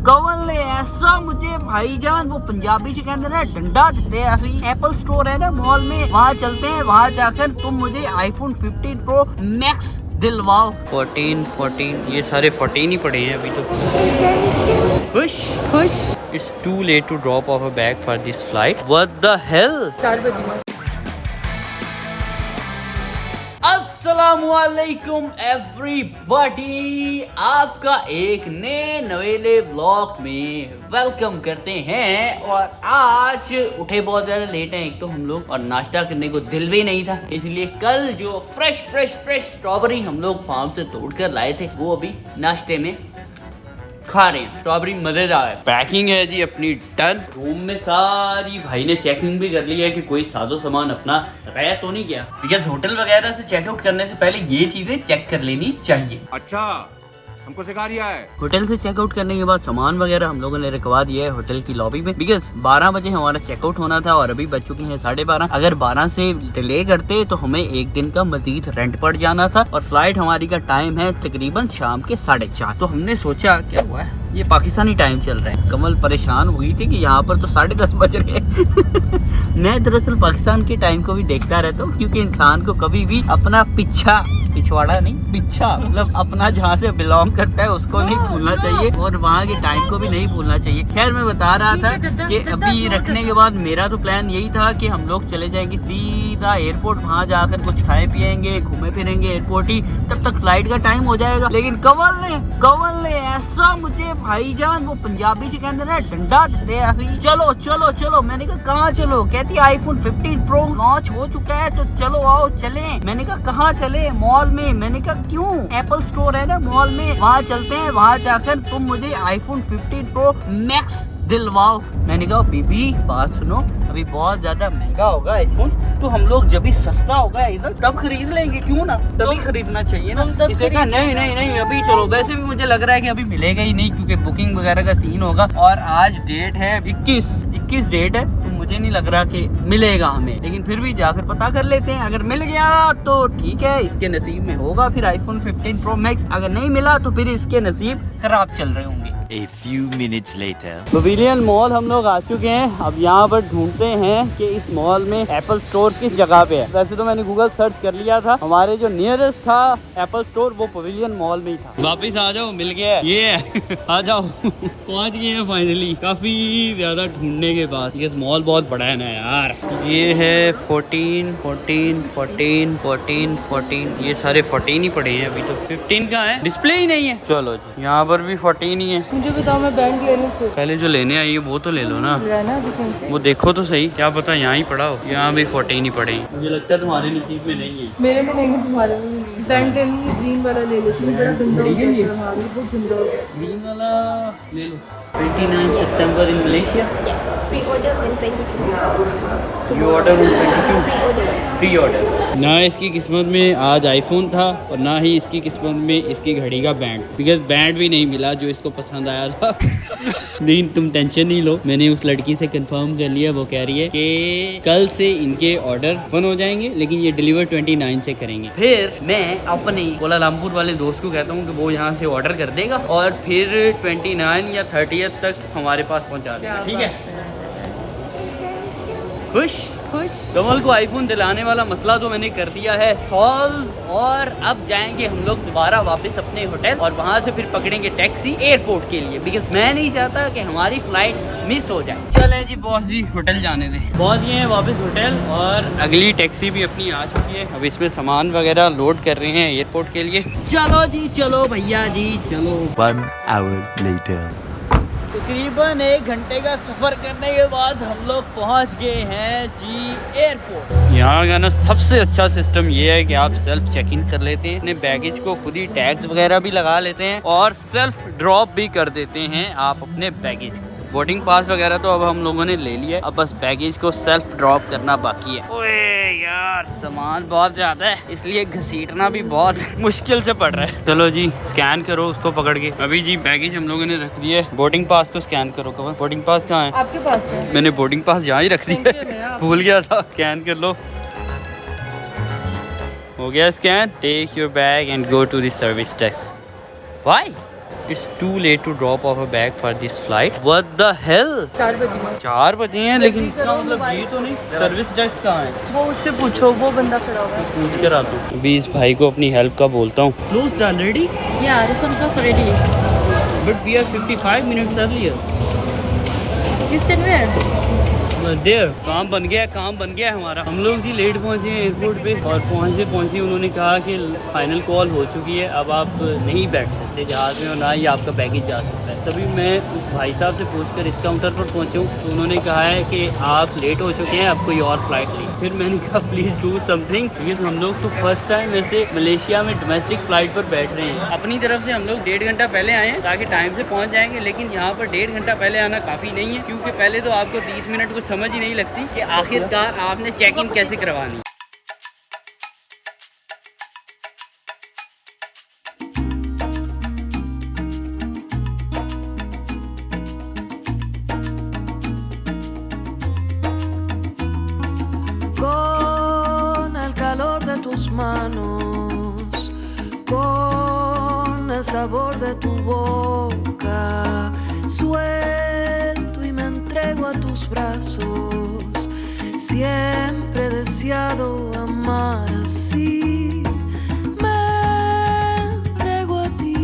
कवल ने ऐसा मुझे भाईजान वो पंजाबी से कहते हैं डंडा देते हैं। असली एप्पल स्टोर है ना मॉल में, वहाँ चलते हैं, वहाँ जाकर तुम मुझे आईफोन 15 प्रो मैक्स दिलवाओ। 14 ये सारे 14 ही पड़े हैं अभी तो। खुश it's too late to drop off a bag for this flight. What the hell. 4 बजे। अस्सलामुअलैकुम एवरीबॉडी, आपका एक नए नवेले व्लॉग में वेलकम करते हैं। और आज उठे बहुत ज़्यादा लेट हैं एक तो हम लोग, और नाश्ता करने को दिल भी नहीं था, इसलिए कल जो फ्रेश स्ट्रॉबेरी हम लोग फार्म से तोड़ कर लाए थे वो अभी नाश्ते में खा रहे हैं। स्ट्रॉबेरी मजेदार है। पैकिंग है जी अपनी डन। रूम में सारी भाई ने चेकिंग भी कर लिया है कि कोई सादो सामान अपना रह तो नहीं गया, बिकॉज होटल वगैरह से चेकआउट करने से पहले ये चीजें चेक कर लेनी चाहिए। अच्छा, हमको सिखा रिया है। होटल से चेकआउट करने के बाद सामान वगैरह हम लोगों ने रखवा दिया है होटल की लॉबी में, बिकॉज 12 बजे हमारा चेकआउट होना था और अभी बज चुके हैं 12:30। अगर 12 से डिले करते तो हमें एक दिन का मजीद रेंट पड़ जाना था, और फ्लाइट हमारी का टाइम है तकरीबन शाम के 4:30। तो हमने सोचा क्या हुआ है, ये पाकिस्तानी टाइम चल रहा है। कमल परेशान हुई थी कि यहाँ पर तो 10:30 बज रहे हैं। मैं दरअसल पाकिस्तान के टाइम को भी देखता रहता हूँ, क्योंकि इंसान को कभी भी अपना पिछवाड़ा नहीं, पीछा मतलब अपना जहाँ से बिलोंग करता है उसको नहीं भूलना चाहिए, और वहाँ के टाइम को भी नहीं भूलना चाहिए। खैर मैं बता रहा था कि अभी रखने के बाद मेरा तो प्लान यही था कि हम लोग चले जाएंगे सीधा एयरपोर्ट, वहाँ जाकर कुछ खाए पिएंगे, घूमे फिरेंगे एयरपोर्ट ही, तब तक फ्लाइट का टाइम हो जाएगा। लेकिन कवल ने ऐसा मुझे भाईजान वो पंजाबी से कहते हैं डंडा देते हैं। चलो मैंने कहा कहाँ चलो, कहती आईफोन 15 प्रो लॉन्च हो चुका है तो चलो आओ चले। मैंने कहा कहाँ चले, मॉल में। मैंने कहा क्यों, एप्पल स्टोर है ना मॉल में, वहाँ चलते हैं, वहाँ जाकर तुम मुझे आईफोन 15 प्रो मैक्स दिलवाओ। मैंने कहा बीबी बात सुनो, अभी बहुत ज्यादा महंगा होगा आईफोन, तो हम लोग जब भी सस्ता होगा इधर तब खरीद लेंगे, क्यों ना, तभी खरीदना चाहिए ना। इसे कहा नहीं अभी चलो। वैसे भी मुझे लग रहा है कि अभी मिलेगा ही नहीं, क्योंकि बुकिंग वगैरह का सीन होगा, और आज डेट है 21 डेट है, तो मुझे नहीं लग रहा कि मिलेगा हमें। लेकिन फिर भी जाकर पता कर लेते हैं, अगर मिल गया तो ठीक है, इसके नसीब में होगा फिर आईफोन 15 प्रो मैक्स। अगर नहीं मिला तो फिर इसके नसीब खराब चल रहे होंगे। A few minutes later. Pavilion mall हम लोग आ चुके हैं। अब यहाँ पर ढूंढते हैं कि इस मॉल में एप्पल स्टोर किस जगह पे है। वैसे तो मैंने गूगल सर्च कर लिया था, हमारे जो नियरेस्ट था एप्पल स्टोर वो पवेलियन मॉल में ही था। वापिस आ जाओ, मिल गया है। ये है आ जाओ। पहुँच गए हैं फाइनली, काफी ज्यादा ढूंढने के बाद। ये मॉल बहुत बड़ा है ना यार। ये है 14 ये सारे 14 ही पड़े हैं अभी तो। 15 का है, डिस्प्ले ही नहीं है। चलो जी, यहाँ पर भी 14 ही है। मुझे बताओ, मैं बैंड ले लूं फिर? पहले जो लेने आई है वो तो ले लो ना, वो देखो तो सही, क्या पता यहाँ ही पड़ा हो। यहाँ भी 14 ही पड़े हैं। मुझे लगता है तुम्हारे नसीब में नहीं है। मेरे में नहीं, तुम्हारे में नहीं। बैंड ले लूं, ग्रीन वाला ले लेती हूँ, बड़ा गंदा हो गया है, बहुत गंदा हो गया। ग्रीन वाला ले लो। 29 सितंबर in Malaysia. Pre-order on 22. You order on 22। Pre-order. Pre-order. ना इसकी किस्मत में आज आईफोन था, और ना ही इसकी किस्मत में इसकी घड़ी का बैंड, बिकॉज बैंड भी नहीं मिला जो इसको पसंद आया था। लेकिन तुम टेंशन नहीं लो, मैंने उस लड़की से कंफर्म कर लिया, वो कह रही है कि कल से इनके ऑर्डर ओपन हो जाएंगे, लेकिन ये डिलीवर 29 से करेंगे। फिर मैं अपने कोलालमपुर वाले दोस्त को कहता हूँ कि वो यहाँ से ऑर्डर कर देगा, और फिर 29 या 30 तक हमारे पास पहुँचा देगा। ठीक है, खुश। कमल को आईफोन दिलाने वाला मसला तो मैंने कर दिया है सॉल्व, और अब जाएंगे हम लोग दोबारा वापस अपने होटल, और वहाँ से फिर पकड़ेंगे टैक्सी एयरपोर्ट के लिए, बिकॉज मैं नहीं चाहता कि हमारी फ्लाइट मिस हो जाए। चले जी बॉस जी, होटल जाने दें। पहुँच गए हैं वापस होटल, और अगली टैक्सी भी अपनी आ चुकी है। अब इसमें सामान वगैरह लोड कर रहे हैं एयरपोर्ट के लिए। चलो जी चलो भैया जी चलो। 1 hour later. तकरीबन 1 घंटे का सफ़र करने के बाद हम लोग पहुंच गए हैं जी एयरपोर्ट। यहाँ का ना सबसे अच्छा सिस्टम ये है कि आप सेल्फ चेक इन कर लेते हैं, अपने बैगेज को खुद ही टैग्स वगैरह भी लगा लेते हैं, और सेल्फ ड्रॉप भी कर देते हैं आप अपने बैगेज को। बोर्डिंग पास वगैरह तो अब हम लोगों ने ले लिया है, अब बस बैगेज को सेल्फ ड्रॉप करना बाकी है। ओए यार सामान बहुत ज़्यादा है, इसलिए घसीटना भी बहुत मुश्किल से पड़ रहा है। चलो जी स्कैन करो उसको पकड़ के। अभी जी बैगेज हम लोगों ने रख दिया है, बोर्डिंग पास को स्कैन करो। कवर बोर्डिंग पास कहाँ है? आपके पास है। मैंने बोर्डिंग पास यहाँ ही रख दिया, भूल गया था। स्कैन कर लो, हो गया scan. Take your bag and go to the service desk. Why It's too late to drop off a bag for this flight. What the hell? 4 बजे 4 बजे हैं लेकिन इसका मतलब ये तो नहीं। सर्विस डेस्क कहाँ है? वो उससे पूछो, वो बंदा खड़ा हुआ है। पूछ कर आता हूँ। अभी इस भाई को अपनी हेल्प का बोलता हूँ। Closed already? Yeah, this one closed already. But we are 55 minutes earlier. You stand where? देर काम बन गया है हमारा। हम लोग जी लेट पहुंचे हैं एयरपोर्ट पे और पहुंचे उन्होंने कहा कि फाइनल कॉल हो चुकी है, अब आप नहीं बैठ सकते जहाज़ में और ना ही आपका बैगेज जा सकता है। तभी मैं उस भाई साहब से पूछकर इस काउंटर पर पहुंचा हूँ तो उन्होंने कहा है कि आप लेट हो चुके हैं, अब कोई और फ्लाइट ली। फिर मैंने कहा प्लीज़ डू समथिंग, क्योंकि हम लोग तो फर्स्ट टाइम ऐसे मलेशिया में डोमेस्टिक फ़्लाइट पर बैठ रहे हैं। अपनी तरफ से हम लोग 1.5 घंटा पहले आए हैं ताकि टाइम से पहुँच जाएंगे, लेकिन यहाँ पर 1.5 घंटा पहले आना काफ़ी नहीं है, क्योंकि पहले तो आपको 30 मिनट कुछ समझ ही नहीं लगती कि आखिरकार आपने चेक इन कैसे करवानी। Con el calor de tus manos, con el sabor de tu boca, suelto y me entrego a tus brazos. Siempre he deseado amar así. Me entrego a ti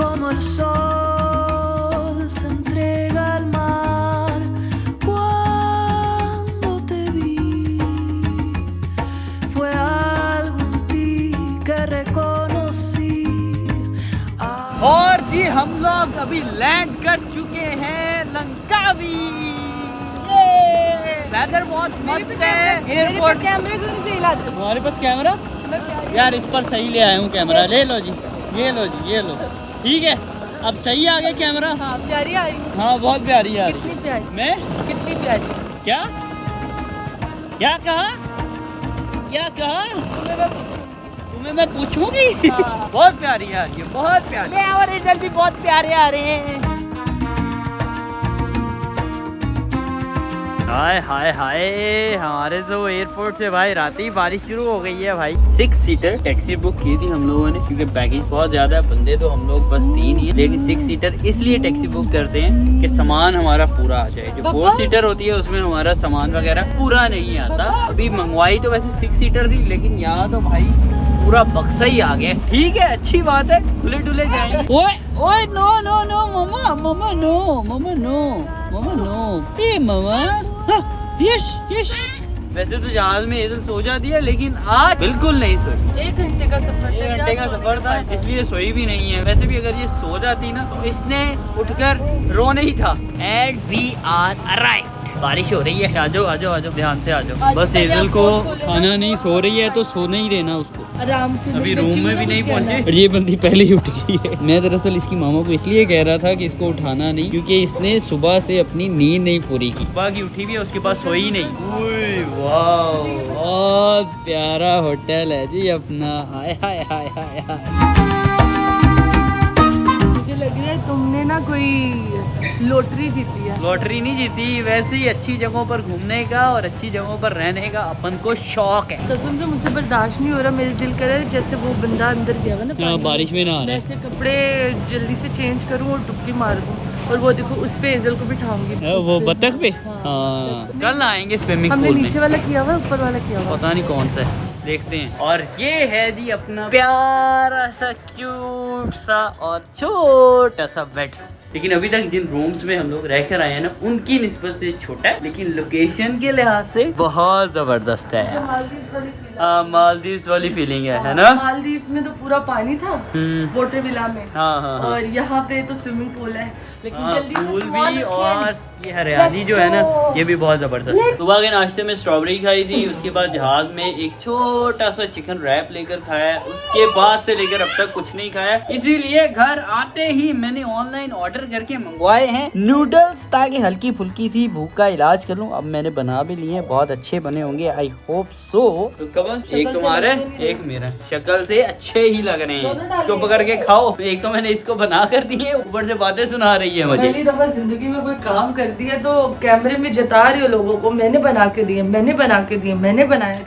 como el sol se entrega al mar. Cuando te vi fue algo en ti que reconocí. और जी हम लोग अभी land कर चुके हैं Langkawi. Weather बहुत मस्त है। एयरपोर्ट कैमरे को नहीं हिला दो। हमारे पास कैमरा यार, इस पर सही ले आया हूँ कैमरा। ले लो जी, ये लो जी, ये लो। ठीक है, अब सही आ गया कैमरा। हाँ, प्यारी आ रही। हाँ बहुत प्यारी आ रही। कितनी प्यारी? मैं कितनी प्यारी? क्या क्या कहा क्या कहा? तुम्हें मैं पूछूंगी। हाँ। बहुत प्यारी आ रही है, बहुत प्यारी। और रिजल्ट भी बहुत प्यारे आ रहे हैं। हाय हाय हाय, हमारे तो एयरपोर्ट से भाई रात ही बारिश शुरू हो गई है भाई। 6 सीटर टैक्सी बुक की थी हम लोगों ने, क्योंकि बैगेज बहुत ज्यादा है, बंदे तो हम लोग बस 3 ही हैं, लेकिन 6 सीटर इसलिए टैक्सी बुक करते हैं कि सामान हमारा पूरा आ जाए। जो 4 सीटर होती है उसमें हमारा सामान वगैरह पूरा नहीं आता। अभी मंगवाई तो वैसे 6 सीटर थी, लेकिन यहाँ तो भाई पूरा बक्सा ही आ गया। ठीक है, अच्छी बात है, खुले डुले जाएंगे। ओए ओए, no no no mama, mama no, mama no, mama no, please mama. Yes yes. वैसे तो जहाज में इधर सो जाती है, लेकिन आज बिल्कुल नहीं सोई। 1 घंटे का सफर। 1 घंटे का सफर था, इसलिए सोई भी नहीं है। वैसे भी अगर ये सो जाती ना तो इसने उठकर रोना ही था। And we are arrived. बारिश हो रही है, आजो आजो आजो, ध्यान से आजो। बस एजल को खाना नहीं, सो रही है तो सोने ही देना उसको। आराम से। अभी रूम में भी नहीं पहुंचे और ये बंदी पहले ही उठ गई है। मैं दरअसल इसकी मामा को इसलिए कह रहा था कि इसको उठाना नहीं, क्योंकि इसने सुबह से अपनी नींद नहीं पूरी की। सुबह की उठी भी है, उसके बाद सोई नहीं। वाह, बहुत प्यारा होटल है जी अपना। हाय हाय हाय हाय हाय। मुझे लग रहा है तुमने ना कोई लॉटरी जीती है। लॉटरी नहीं जीती, वैसे ही अच्छी जगहों पर घूमने का और अच्छी जगहों पर रहने का अपन को शौक है। कसम से मुझसे बर्दाश्त नहीं हो रहा। मेरे दिल कर रहा है जैसे वो बंदा अंदर गया हुआ ना पानी में, बारिश में ना आ रहा है। वैसे कपड़े जल्दी से चेंज करूँ और डुबकी मार दूँ। और वो देखो उस पे एजल को बिठाऊंगी। वो बत्तख पे। हाँ, हाँ, कल आएंगे स्विमिंग हमने पूल में। नीचे वाला किया हुआ, ऊपर वाला किया हुआ। पता नहीं कौन सा है, देखते हैं। और ये है जी अपना प्यारा सा क्यूट सा और छोटा सा बेडरूम। लेकिन अभी तक जिन रूम्स में हम लोग रहकर आए हैं ना, उनकी निस्बत से छोटा है, लेकिन लोकेशन के लिहाज से बहुत जबरदस्त है। मालदीव्स वाली फीलिंग है ना? मालदीव्स में तो पूरा पानी था, वाटर विला में। हाँ हाँ हाँ। और यहाँ पे तो स्विमिंग पूल है, लेकिन जल्दी से फूल सामान भी रखें। और ये हरियाली जो है ना, ये भी बहुत जबरदस्त है। सुबह के नाश्ते में स्ट्रॉबेरी खाई थी, उसके बाद जहाज में एक छोटा सा चिकन रैप लेकर खाया, उसके बाद से लेकर अब तक कुछ नहीं खाया। इसीलिए घर आते ही मैंने ऑनलाइन ऑर्डर करके मंगवाए हैं नूडल्स, ताकि हल्की फुल्की सी भूख का इलाज कर लूं। अब मैंने बना भी लिए हैं, बहुत अच्छे बने होंगे, आई होप सो। तो कब एक तुम्हारे एक मेरा, शक्ल से अच्छे ही लग रहे हैं। चुप करके खाओ। एक तो मैंने इसको बना कर दिए, ऊपर से बातें सुना रही है मुझे। पहली दफा जिंदगी में कोई काम कर दिया तो कैमरे में जता रही हो लोगों को, मैंने बना के दिए, मैंने बना के दिए, मैंने बनाया।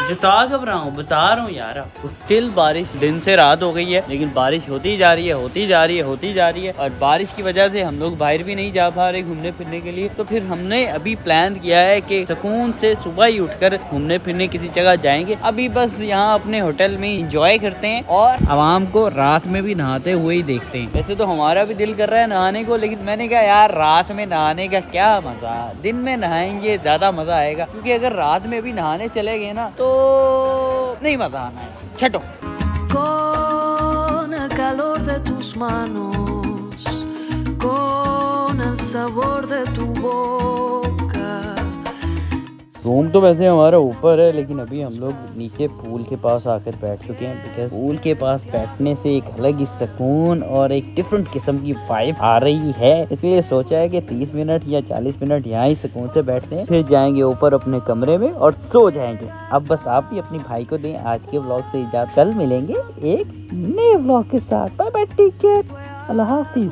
जता कब रहा हूँ, बता रहा हूँ यार आपको। स्टिल बारिश, दिन से रात हो गई है लेकिन बारिश होती जा रही है, होती जा रही है, होती जा रही है। और बारिश की वजह से हम लोग बाहर भी नहीं जा पा रहे घूमने फिरने के लिए। तो फिर हमने अभी प्लान किया है कि सुकून से सुबह ही उठकर घूमने फिरने किसी जगह जाएंगे। अभी बस यहाँ अपने होटल में एंजॉय करते हैं और आवाम को रात में भी नहाते हुए ही देखते हैं। वैसे तो हमारा भी दिल कर रहा है नहाने को, लेकिन मैंने कहा यार रात में नहाने का क्या मजा, दिन में नहाएंगे ज्यादा मजा आएगा। क्योंकि अगर रात में भी नहाने चले गए ना तो नहीं मजा आना है। छठो Con el calor de tus manos, con el sabor de tu boca. Room तो वैसे हमारा ऊपर है लेकिन अभी हम लोग नीचे पूल के पास आकर बैठ चुके हैं। बिकॉज पूल के पास बैठने से एक अलग ही सुकून और एक डिफरेंट किस्म की वाइब आ रही है। इसलिए सोचा है कि 30 मिनट या 40 मिनट यहाँ ही सुकून से बैठते हैं, फिर जाएंगे ऊपर अपने कमरे में और सो जाएंगे। अब बस आप भी अपनी भाई को दें आज के व्लॉग से इजाजत। कल मिलेंगे एक नए व्लॉग के साथ। बाय बाय, टेक केयर, अल्लाह हाफिज।